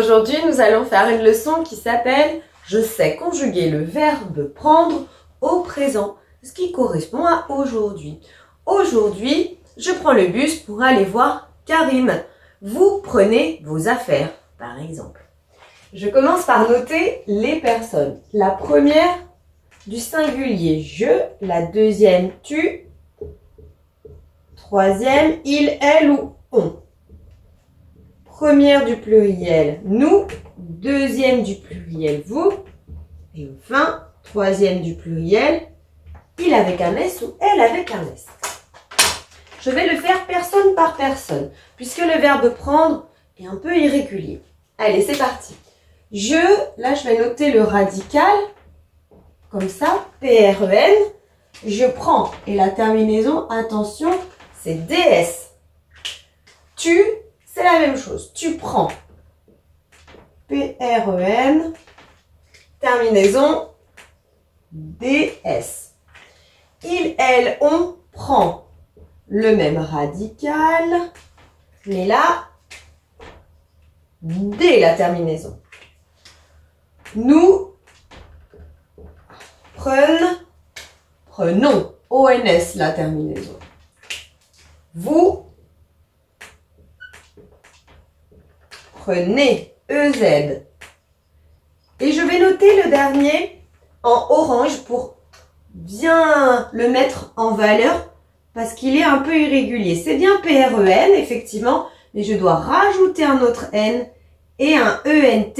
Aujourd'hui, nous allons faire une leçon qui s'appelle « Je sais conjuguer le verbe prendre au présent », ce qui correspond à aujourd'hui. Aujourd'hui, je prends le bus pour aller voir Karim. Vous prenez vos affaires, par exemple. Je commence par noter les personnes. La première du singulier « je », la deuxième « tu », troisième « il, elle » ou « on ». Première du pluriel « nous », deuxième du pluriel « vous » et enfin, troisième du pluriel « il » avec un S ou « elle » avec un S. Je vais le faire personne par personne, puisque le verbe « prendre » est un peu irrégulier. Allez, c'est parti. Je, là je vais noter le radical, comme ça, P-R-E-N. Je prends, et la terminaison, attention, c'est DS. Tu, c'est la même chose. Tu prends. P-R-E-N. Terminaison. DS. Il, elle, on prend. Le même radical. Mais là, D la terminaison. Nous prenons. ONS la terminaison. Vous prenez EZ. Et je vais noter le dernier en orange pour bien le mettre en valeur parce qu'il est un peu irrégulier. C'est bien PREN, effectivement, mais je dois rajouter un autre N et un ENT.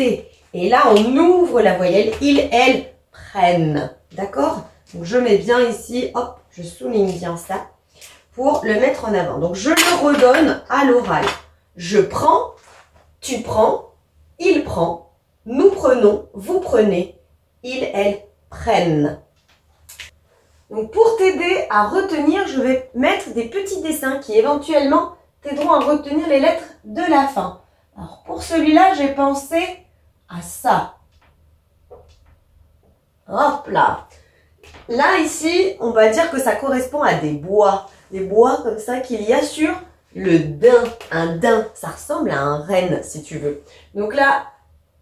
Et là, on ouvre la voyelle il, elle, prennent. D'accord? Donc, je mets bien ici, hop, je souligne bien ça pour le mettre en avant. Donc, je le redonne à l'oral. Je prends, tu prends, il prend, nous prenons, vous prenez, il, elle, prennent. Donc, pour t'aider à retenir, je vais mettre des petits dessins qui éventuellement t'aideront à retenir les lettres de la fin. Alors, pour celui-là, j'ai pensé à ça. Hop là. Là, ici, on va dire que ça correspond à des bois. Des bois comme ça qu'il y a sur le daim. Un daim, ça ressemble à un renne, si tu veux. Donc là,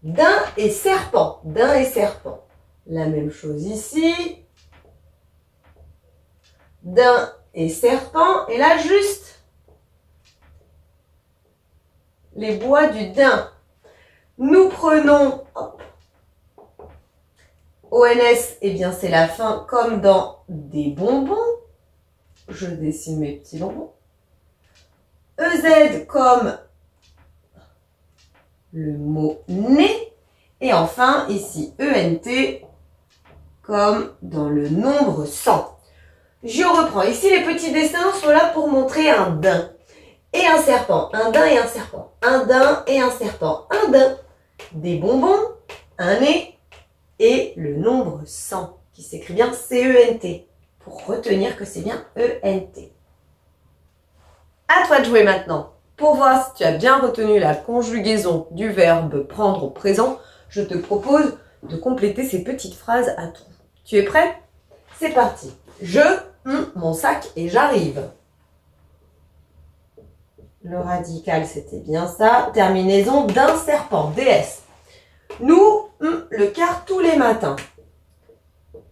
daim et serpent. Daim et serpent. La même chose ici. Daim et serpent. Et là, juste les bois du daim. Nous prenons, hop, ONS, eh bien c'est la fin comme dans des bonbons. Je dessine mes petits bonbons. EZ comme le mot nez. Et enfin, ici, ENT comme dans le nombre 100. Je reprends. Ici, les petits dessins sont là pour montrer un daim et un serpent. Un daim et un serpent. Un daim et un serpent. Un daim. Des bonbons, un nez et le nombre 100 qui s'écrit bien C-E-N-T pour retenir que c'est bien E-N-T. À toi de jouer maintenant. Pour voir si tu as bien retenu la conjugaison du verbe prendre au présent, je te propose de compléter ces petites phrases à trous. Tu es prêt? C'est parti. Je, mon sac et j'arrive. Le radical, c'était bien ça. Terminaison d'un serpent, DS. Nous, le car tous les matins.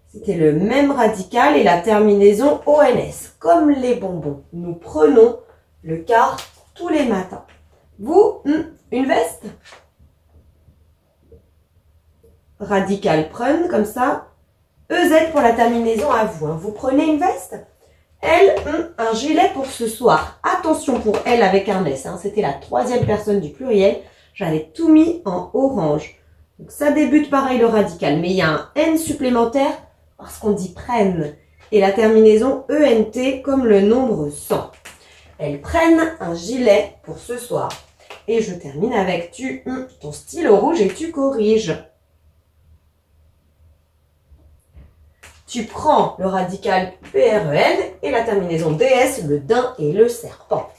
C'était le même radical et la terminaison ONS, comme les bonbons. Nous prenons le car tous les matins. Vous, une veste. Radical prennent, comme ça. EZ pour la terminaison à vous. Vous prenez une veste. Elle, un gilet pour ce soir. Attention pour elle avec un S. C'était la troisième personne du pluriel. J'avais tout mis en orange. Donc ça débute pareil le radical. Mais il y a un N supplémentaire parce qu'on dit prennent. Et la terminaison ENT comme le nombre 100. Elles prennent un gilet pour ce soir. Et je termine avec tu, ton stylo rouge et tu corriges. Tu prends le radical PREN et la terminaison DS, le daim et le serpent.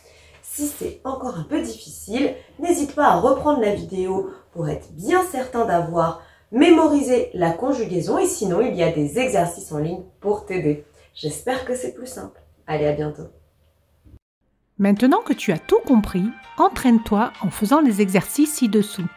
Si c'est encore un peu difficile, n'hésite pas à reprendre la vidéo pour être bien certain d'avoir mémorisé la conjugaison. Et sinon, il y a des exercices en ligne pour t'aider. J'espère que c'est plus simple. Allez, à bientôt. Maintenant que tu as tout compris, entraîne-toi en faisant les exercices ci-dessous.